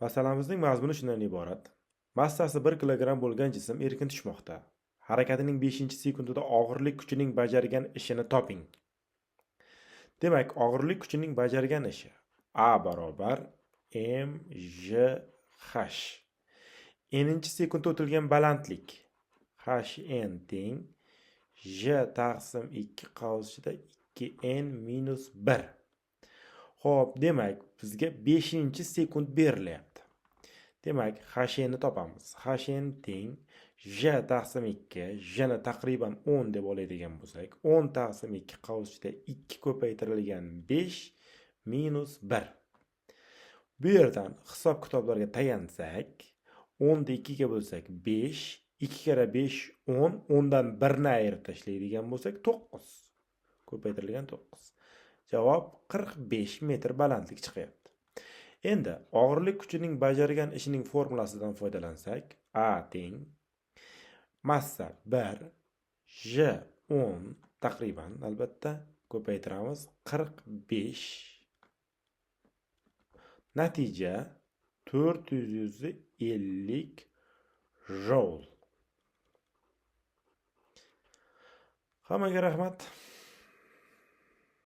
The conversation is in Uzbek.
Masalamizning mazmuni shundan iborat. Massasi 1 kilogramm bo'lgan jism erkin tushmoqda. Harakatining 5-sekundida og'irlik kuchining bajargan ishini toping. Demak, og'irlik kuchining bajargan ishi A barobar mgh. N'inchi sekundda o'tilgan balandlik hn teng j taqsim 2 qavsida 2n minus 1. Xo'p, demak, bizga 5-sekund berilyapti. Demak, hn ni topamiz. Hn teng j taqsim 2, j ni taqriban 10 deb oladigan bo'lsak, 10 taqsim 2 qavsida 2 ko'paytirilgan 5 minus 1. Bu yerdan hisob kitoblarga tayansak, 10 ni 2 ga bo'lsak 5, 2 kere 5 10, 10 dan 1 ni ayirib tashlaydigan bo'lsak 9. Ko'paytirilgan 9. Javob 45 metr balandlik chiqyapti. Endi og'irlik kuchining bajargan ishining formulasidan foydalansak, A teng massa 1 j 10 taqriban albatta ko'paytiramiz 45. Natija 450 joule. Hammaga rahmat.